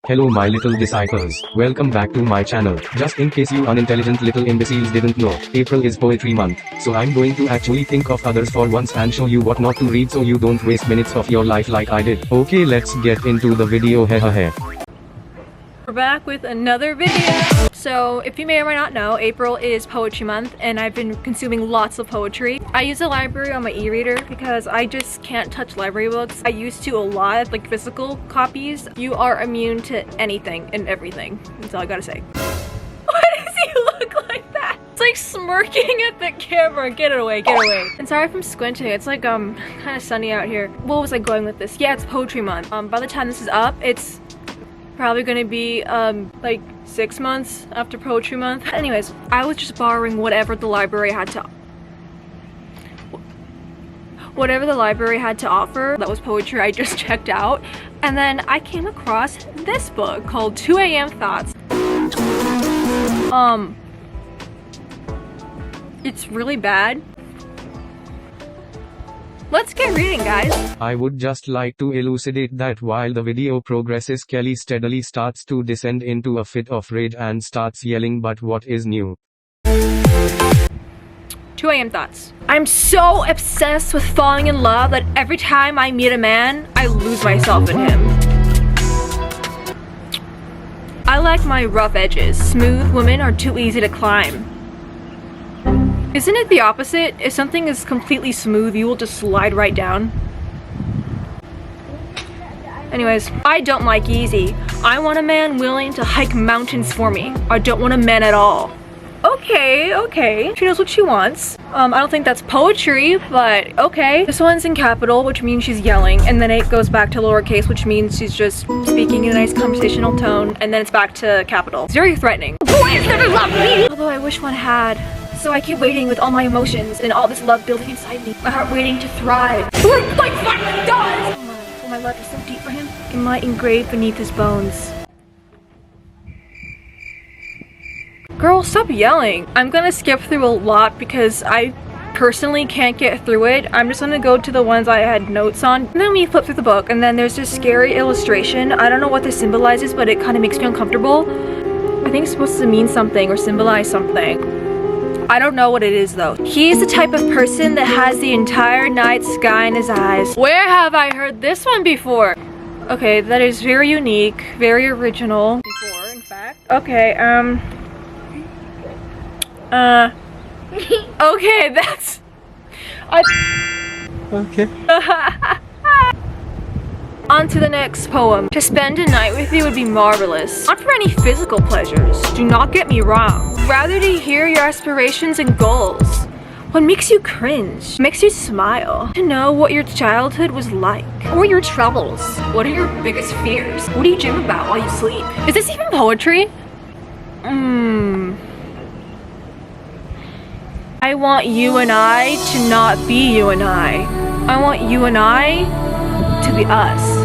Hello my little disciples, welcome back to my channel. Just in case you unintelligent little imbeciles didn't know, April is poetry month, so I'm going to actually think of others for once and show you what not to read so you don't waste minutes of your life like I did. Okay, let's get into the video. We're back with another video. So if you may or may not know, April is poetry month and I've been consuming lots of poetry. I use the library on my e-reader because I just can't touch library books. I used to a lot, like physical copies. You are immune to anything and everything. That's all I gotta say. Why does he look like that? It's like smirking at the camera. Get it away, get away. And sorry if I'm squinting. It's like kind of sunny out here. What was I going with this? Yeah, it's poetry month. By the time this is up, it's probably gonna be like 6 months after poetry month. Anyways, I was just borrowing whatever the library had to offer that was poetry. I just checked out and then I came across this book called 2 AM Thoughts. It's really bad. Let's get reading, guys. I would just like to elucidate that while the video progresses, Kelly steadily starts to descend into a fit of rage and starts yelling, but what is new? 2 AM Thoughts. I'm so obsessed with falling in love that every time I meet a man, I lose myself in him. I like my rough edges. Smooth women are too easy to climb. Isn't it the opposite? If something is completely smooth, you will just slide right down. Anyways, I don't like easy. I want a man willing to hike mountains for me. I don't want a man at all. Okay. She knows what she wants. I don't think that's poetry, but okay. This one's in capital, which means she's yelling, and then it goes back to lowercase, which means she's just speaking in a nice conversational tone, and then it's back to capital. It's very threatening. Boys never loved me! Although I wish one had. So I keep waiting with all my emotions and all this love building inside me. My heart waiting to thrive. Like fire does! Oh my love is so deep for him. It might engrave beneath his bones. Girl, stop yelling. I'm gonna skip through a lot because I personally can't get through it. I'm just gonna go to the ones I had notes on. And then we flip through the book and then there's this scary illustration. I don't know what this symbolizes, but it kind of makes me uncomfortable. I think it's supposed to mean something or symbolize something. I don't know what it is though. He's the type of person that has the entire night sky in his eyes. Where have I heard this one before? Okay, that is very unique, very original. Before, in fact. Okay, okay, that's... Okay. On to the next poem. To spend a night with you would be marvelous. Not for any physical pleasures. Do not get me wrong. Rather to hear your aspirations and goals. What makes you cringe? Makes you smile. To know what your childhood was like. Or your troubles. What are your biggest fears? What do you dream about while you sleep? Is this even poetry? I want you and I to not be you and I. I want you and I to be us.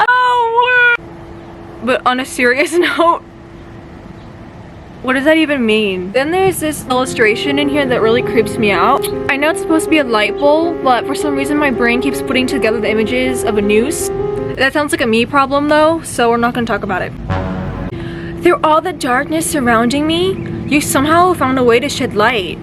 Oh, but on a serious note, what does that even mean? Then there's this illustration in here that really creeps me out. I know it's supposed to be a light bulb, but for some reason my brain keeps putting together the images of a noose. That sounds like a me problem though, so we're not gonna talk about it. Through all the darkness surrounding me, you somehow found a way to shed light.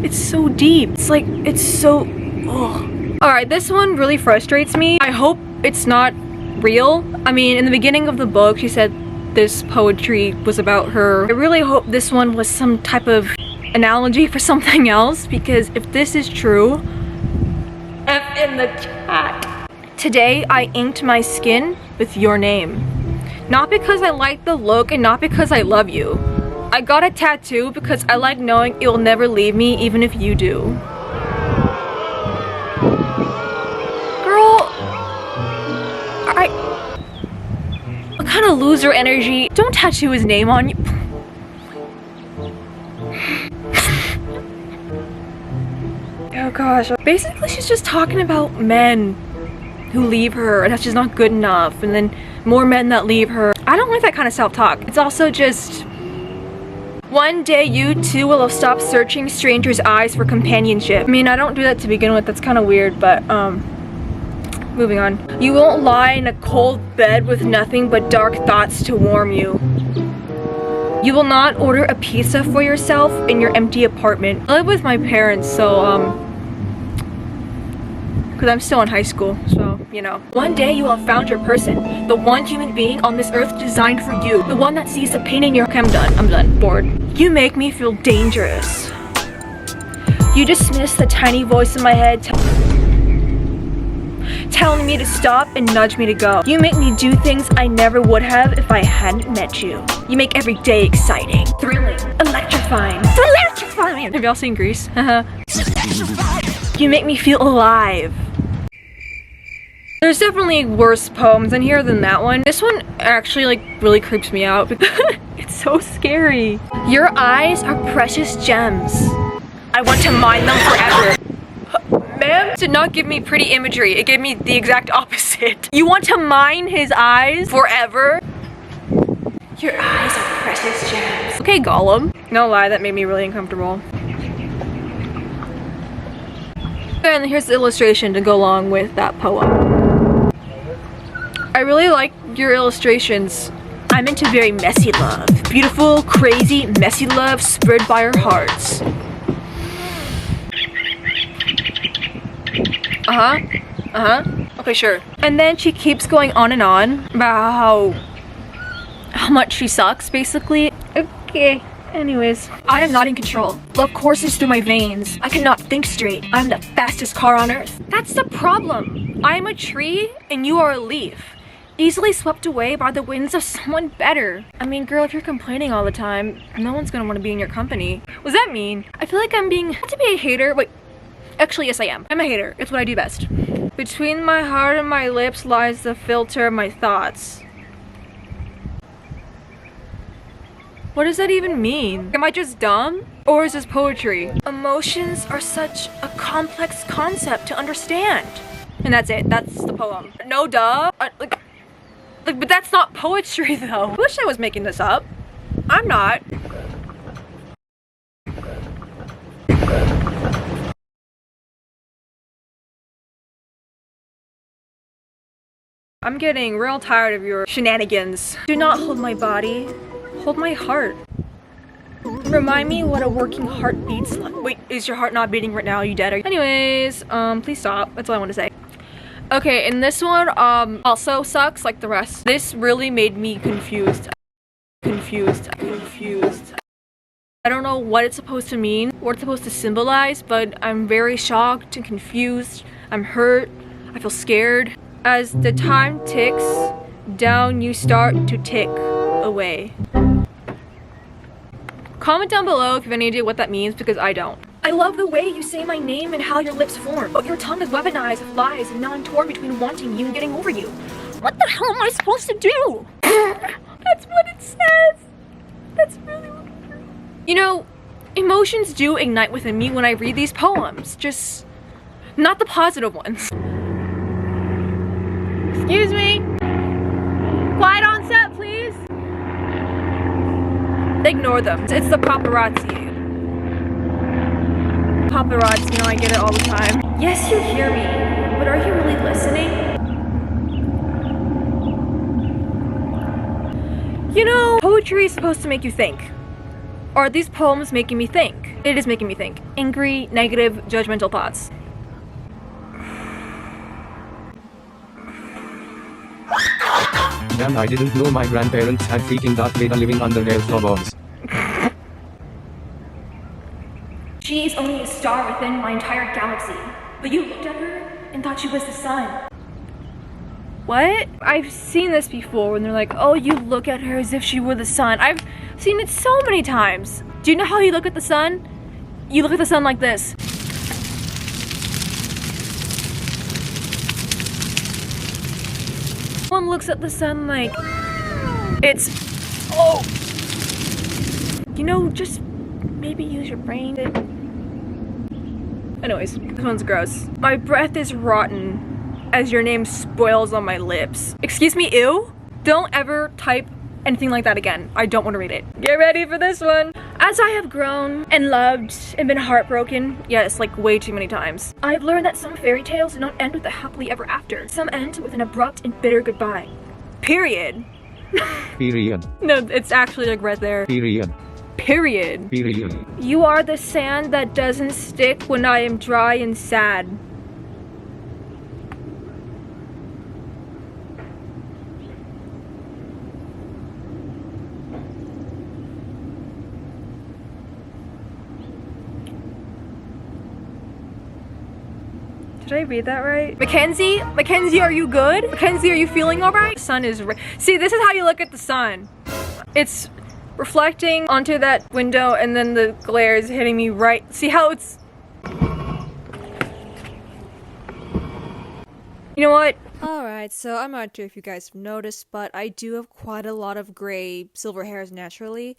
It's so deep. It's like, it's so... Oh. Alright, this one really frustrates me. I hope it's not real. I mean, in the beginning of the book, she said this poetry was about her. I really hope this one was some type of analogy for something else, because if this is true, F in the chat. Today, I inked my skin with your name. Not because I like the look and not because I love you. I got a tattoo because I like knowing it will never leave me even if you do. Girl, what kind of loser energy? Don't tattoo his name on you. Oh gosh. Basically she's just talking about men who leave her and that's just not good enough, and then more men that leave her. I don't like that kind of self-talk. It's also just One day you too will have stopped searching strangers' eyes for companionship. I mean, I don't do that to begin with. That's kind of weird, but moving on. You won't lie in a cold bed with nothing but dark thoughts to warm you. You will not order a pizza for yourself in your empty apartment. I live with my parents, so because I'm still in high school, so, you know. One day you will have found your person, the one human being on this earth designed for you, the one that sees the pain in your... Okay, I'm done, bored. You make me feel dangerous. You dismiss the tiny voice in my head telling me to stop and nudge me to go. You make me do things I never would have if I hadn't met you. You make every day exciting, thrilling, electrifying. Electrifying! Have y'all seen Grease? You make me feel alive. There's definitely worse poems in here than that one. This one actually like really creeps me out because it's so scary. Your eyes are precious gems. I want to mine them forever. Ma'am did not give me pretty imagery. It gave me the exact opposite. You want to mine his eyes forever? Your eyes are precious gems. Okay, Gollum. No lie, that made me really uncomfortable. And here's the illustration to go along with that poem. I really like your illustrations. I'm into very messy love. Beautiful, crazy, messy love spread by our hearts. Okay, sure. And then she keeps going on and on about how much she sucks, basically. Okay. Anyways, I am not in control. Love courses through my veins. I cannot think straight. I'm the fastest car on earth. That's the problem. I am a tree and you are a leaf. Easily swept away by the winds of someone better. I mean, girl, if you're complaining all the time, no one's gonna want to be in your company. What does that mean? I feel like I'm being... Not to be a hater, wait. Actually, yes I am. I'm a hater. It's what I do best. Between my heart and my lips lies the filter of my thoughts. What does that even mean? Am I just dumb? Or is this poetry? Emotions are such a complex concept to understand. And that's it. That's the poem. No duh. But that's not poetry though. I wish I was making this up. I'm not. I'm getting real tired of your shenanigans. Do not hold my body. Hold my heart. Remind me what a working heart beats like. Wait, is your heart not beating right now? Are you dead? Anyways, please stop. That's all I want to say. Okay, and this one also sucks like the rest. This really made me confused. Confused. I don't know what it's supposed to mean, what it's supposed to symbolize, but I'm very shocked and confused. I'm hurt. I feel scared. As the time ticks down, you start to tick away. Comment down below if you have any idea what that means, because I don't. I love the way you say my name and how your lips form, but your tongue is weaponized with lies, and now I'm torn between wanting you and getting over you. What the hell am I supposed to do? That's what it says. That's really what it says. You know, emotions do ignite within me when I read these poems, just not the positive ones. Excuse me. Quiet on set, please. Ignore them. It's the paparazzi. Paparazzi, you know, I get it all the time. Yes, you hear me, but are you really listening? You know, poetry is supposed to make you think. Are these poems making me think? It is making me think. Angry, negative, judgmental thoughts. Damn, I didn't know my grandparents had freaking Darth Vader living under their floorboards. She is only a star within my entire galaxy. But you looked at her and thought she was the sun. What? I've seen this before when they're like, oh, you look at her as if she were the sun. I've seen it so many times. Do you know how you look at the sun? You look at the sun like this. One looks at the sun like it's, oh, you know, just maybe use your brain. Anyways, this one's gross. My breath is rotten as your name spoils on my lips. Excuse me, ew? Don't ever type anything like that again. I don't want to read it. Get ready for this one. As I have grown and loved and been heartbroken, yes, like way too many times, I've learned that some fairy tales do not end with a happily ever after. Some end with an abrupt and bitter goodbye. Period. Period. No, it's actually like right there. Period. Period. Period. You are the sand that doesn't stick when I am dry and sad. Did I read that right? Mackenzie? Mackenzie, are you good? Mackenzie, are you feeling alright? The sun is see, this is how you look at the sun. It's reflecting onto that window and then the glare is hitting me right. See how it's... You know what? Alright, so I'm not sure if you guys have noticed, but I do have quite a lot of gray silver hairs naturally.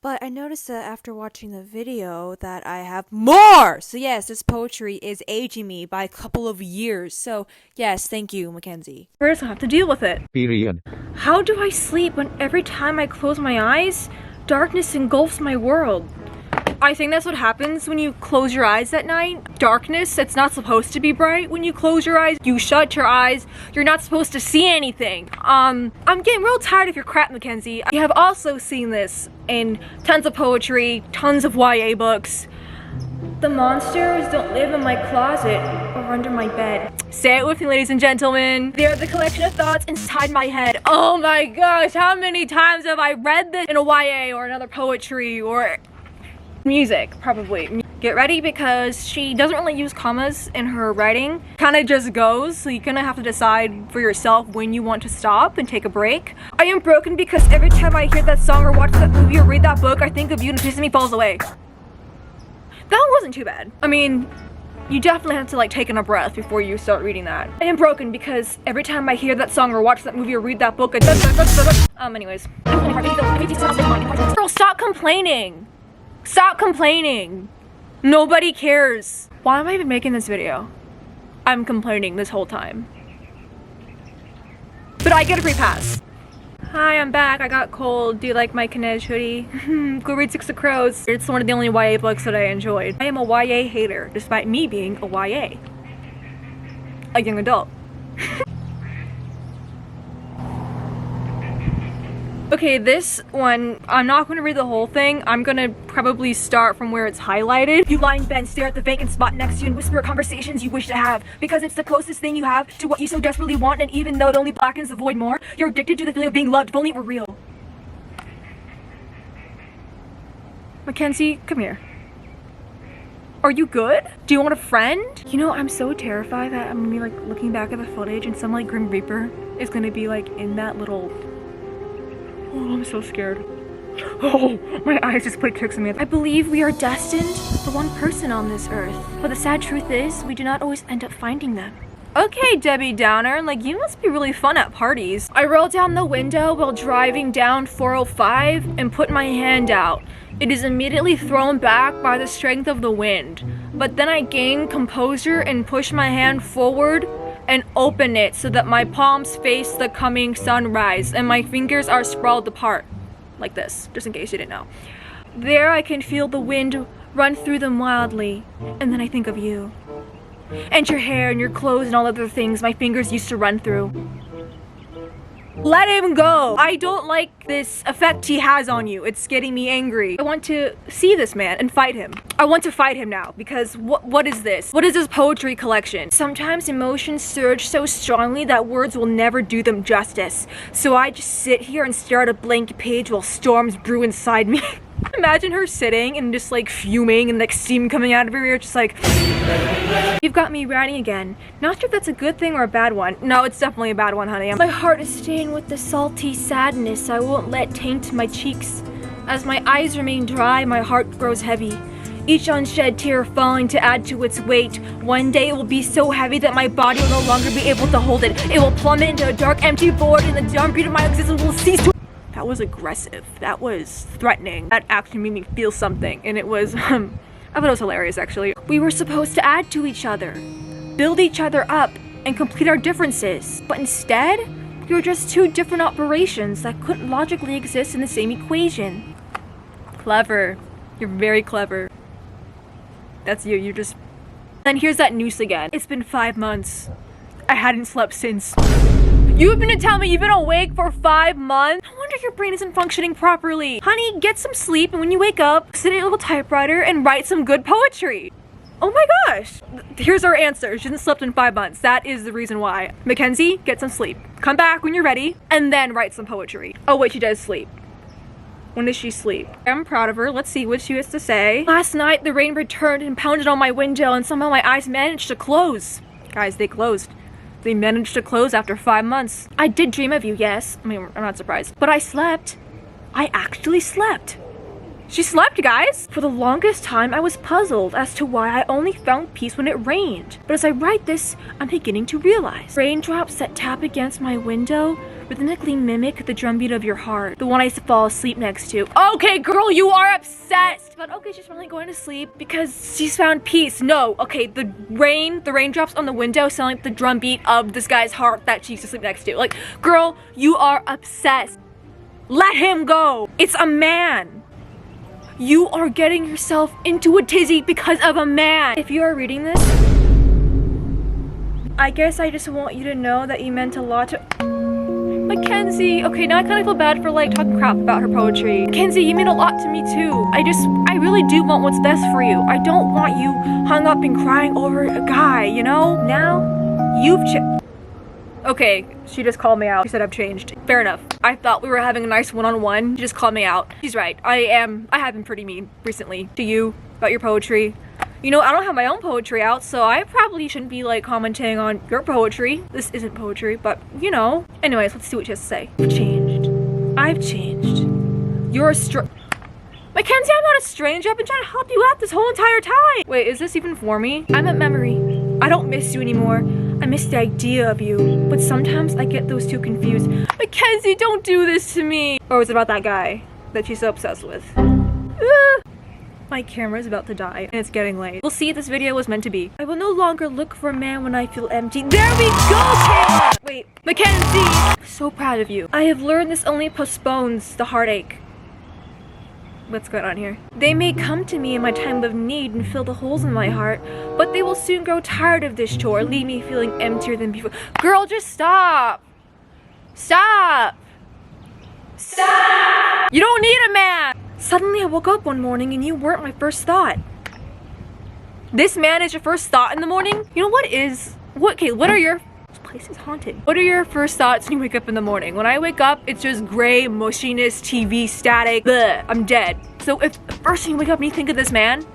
But I noticed that after watching the video that I have more! So yes, this poetry is aging me by a couple of years. So yes, thank you, Mackenzie. First, I have to deal with it. Period. How do I sleep when every time I close my eyes, darkness engulfs my world? I think that's what happens when you close your eyes at night. Darkness, it's not supposed to be bright when you close your eyes. You shut your eyes, you're not supposed to see anything. I'm getting real tired of your crap, Mackenzie. I have also seen this in tons of poetry, tons of YA books. The monsters don't live in my closet or under my bed. Say it with me, ladies and gentlemen. They're the collection of thoughts inside my head. Oh my gosh, how many times have I read this in a YA or another poetry or music, probably. Get ready because she doesn't really use commas in her writing. Kind of just goes, so you're gonna have to decide for yourself when you want to stop and take a break. I am broken because every time I hear that song or watch that movie or read that book, I think of you and piss me falls away. That one wasn't too bad. I mean, you definitely have to like take in a breath before you start reading that. I am broken because every time I hear that song or watch that movie or read that book, anyways. Girl, stop complaining. Stop complaining. Nobody cares. Why am I even making this video? I'm complaining this whole time. But I get a free pass. Hi, I'm back. I got cold. Do you like my Kinej hoodie? Go read Six of Crows. It's one of the only YA books that I enjoyed. I am a YA hater, despite me being a YA. A young adult. Okay, this one, I'm not going to read the whole thing. I'm going to probably start from where it's highlighted. You lie in bed, stare at the vacant spot next to you and whisper conversations you wish to have because it's the closest thing you have to what you so desperately want, and even though it only blackens the void more, you're addicted to the feeling of being loved if only it were real. Mackenzie, come here. Are you good? Do you want a friend? You know, I'm so terrified that I'm gonna be like looking back at the footage and some like Grim Reaper is gonna be like in that little... Oh, I'm so scared. Oh, my eyes just played tricks on me. I believe we are destined for one person on this earth. But the sad truth is, we do not always end up finding them. Okay, Debbie Downer, like you must be really fun at parties. I rolled down the window while driving down 405 and put my hand out. It is immediately thrown back by the strength of the wind. But then I gain composure and push my hand forward and open it so that my palms face the coming sunrise and my fingers are sprawled apart. Like this, just in case you didn't know. There I can feel the wind run through them wildly, and then I think of you. And your hair and your clothes and all other things my fingers used to run through. Let him go! I don't like this effect he has on you. It's getting me angry. I want to see this man and fight him. I want to fight him now because what is this? What is this poetry collection? Sometimes emotions surge so strongly that words will never do them justice. So I just sit here and stare at a blank page while storms brew inside me. Imagine her sitting and just like fuming and like steam coming out of her ear, just like... You've got me writing again. Not sure if that's a good thing or a bad one. No, it's definitely a bad one, honey. My heart is stained with the salty sadness I won't let taint my cheeks. As my eyes remain dry, my heart grows heavy. Each unshed tear falling to add to its weight. One day it will be so heavy that my body will no longer be able to hold it. It will plummet into a dark, empty void, and the dumb beat of my existence will cease to... That was aggressive. That was threatening. That actually made me feel something, and it was, I thought it was hilarious, actually. We were supposed to add to each other, build each other up, and complete our differences. But instead, You're just two different operations that couldn't logically exist in the same equation. Clever. You're very clever. That's you. You're just... Then here's that noose again. It's been 5 months. I hadn't slept since. You've been to tell me you've been awake for 5 months? No wonder your brain isn't functioning properly. Honey, get some sleep, and when you wake up, sit at your little typewriter and write some good poetry. Oh my gosh. Here's our answer. She hasn't slept in 5 months. That is the reason why. Mackenzie, get some sleep. Come back when you're ready, and then write some poetry. Oh wait, she does sleep. When does she sleep? I'm proud of her. Let's see what she has to say. Last night, the rain returned and pounded on my window, and somehow my eyes managed to close. Guys, they closed. They managed to close after 5 months. I did dream of you, yes. I mean, I'm not surprised. But I slept. I actually slept. She slept, guys! For the longest time, I was puzzled as to why I only found peace when it rained. But as I write this, I'm beginning to realize. Raindrops that tap against my window rhythmically mimic the drumbeat of your heart. The one I used to fall asleep next to. Okay, girl, you are obsessed! But okay, she's finally going to sleep because she's found peace. No, okay, the raindrops on the window sound like the drumbeat of this guy's heart that she used to sleep next to. Like, girl, you are obsessed. Let him go! It's a man! You are getting yourself into a tizzy because of a man. If you are reading this, I guess I just want you to know that you meant a lot to... Mackenzie, okay, now I kind of feel bad for like talking crap about her poetry. Mackenzie, you mean a lot to me too. I really do want what's best for you. I don't want you hung up and crying over a guy, you know? Now, you've Okay, she just called me out. She said I've changed. Fair enough. I thought we were having a nice one-on-one. She just called me out. She's right. I have been pretty mean recently to you about your poetry. You know, I don't have my own poetry out, so I probably shouldn't be like commenting on your poetry. This isn't poetry, but you know. Anyways, let's see what she has to say. I've changed. I've changed. You're a Mackenzie, I'm not a stranger. I've been trying to help you out this whole entire time. Wait, is this even for me? I'm a memory. I don't miss you anymore. I miss the idea of you, but sometimes I get those two confused. Mackenzie, don't do this to me! Or was it about that guy that she's so obsessed with? My camera's about to die, and it's getting late. We'll see if this video was meant to be. I will no longer look for a man when I feel empty. There we go, Kayla! Wait, Mackenzie! I'm so proud of you. I have learned this only postpones the heartache. What's going on here? They may come to me in my time of need and fill the holes in my heart, but they will soon grow tired of this chore, leave me feeling emptier than before. Girl, just stop! Stop! Stop! You don't need a man! Suddenly I woke up one morning and you weren't my first thought. This man is your first thought in the morning? You know what are your... This place is haunted. What are your first thoughts when you wake up in the morning? When I wake up, it's just gray, mushiness, TV, static. Bleh, I'm dead. So if the first thing you wake up and you think of this man...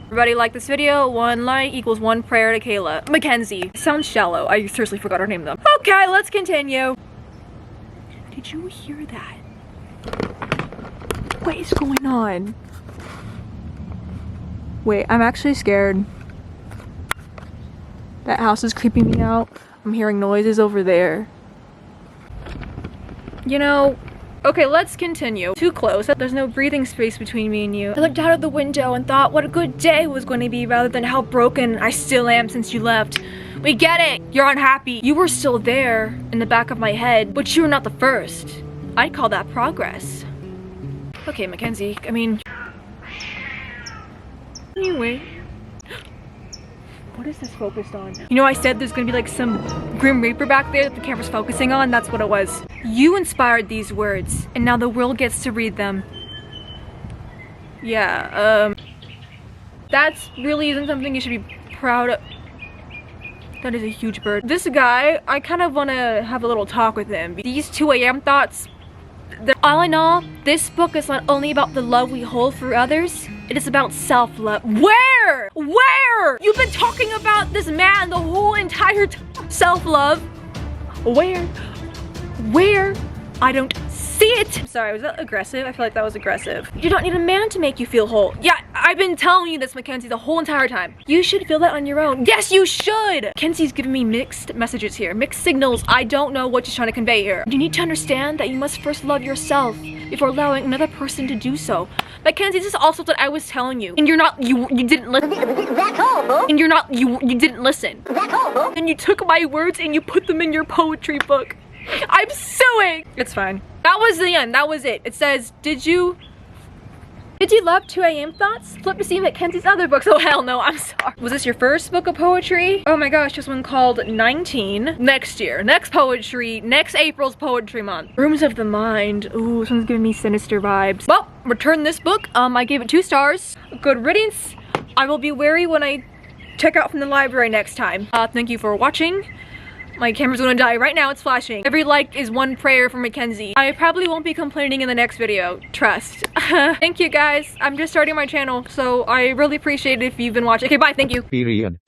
Everybody like this video? 1 like equals 1 prayer to Kayla. Mackenzie. Sounds shallow. I seriously forgot her name though. Okay, let's continue. Did you hear that? What is going on? Wait, I'm actually scared. That house is creeping me out. I'm hearing noises over there. You know, okay, let's continue. Too close. There's no breathing space between me and you. I looked out of the window and thought what a good day it was going to be rather than how broken I still am since you left. We get it. You're unhappy. You were still there in the back of my head, but you were not the first. I'd call that progress. Okay, Mackenzie, I mean... Anyway... What is this focused on? You know, I said there's gonna be like some Grim Reaper back there that the camera's focusing on. That's what it was. You inspired these words, and now the world gets to read them. Yeah, that's really isn't something you should be proud of. That is a huge bird. This guy, I kind of want to have a little talk with him. These 2 a.m. thoughts, all in all, this book is not only about the love we hold for others, it is about self-love. Where? Where? You've been talking about this man the whole entire time. Self-love? Where? Where? I don't see it. I'm sorry, was that aggressive? I feel like that was aggressive. You don't need a man to make you feel whole. Yeah, I've been telling you this, Mackenzie, the whole entire time. You should feel that on your own. Yes, you should. Mackenzie's giving me mixed messages here, mixed signals. I don't know what she's trying to convey here. You need to understand that you must first love yourself before allowing another person to do so. Mackenzie, this is also what I was telling you. And you're not, you didn't listen. And you're not, you didn't listen. And you took my words and you put them in your poetry book. I'm suing. It's fine. That was the end. That was it. It says, did you love 2 a.m. thoughts? Flip to see Mackenzie's other books. Oh hell no, I'm sorry. Was this your first book of poetry? Oh my gosh, just one called 19. Next year. Next poetry. Next April's poetry month. Rooms of the Mind. Ooh, this one's giving me sinister vibes. Well, return this book. I gave it 2 stars. Good riddance. I will be wary when I check out from the library next time. Thank you for watching. My camera's gonna die right now, it's flashing. Every like is one prayer for Mackenzie. I probably won't be complaining in the next video, trust. Thank you guys, I'm just starting my channel, so I really appreciate it if you've been watching. Okay, bye, thank you. Period.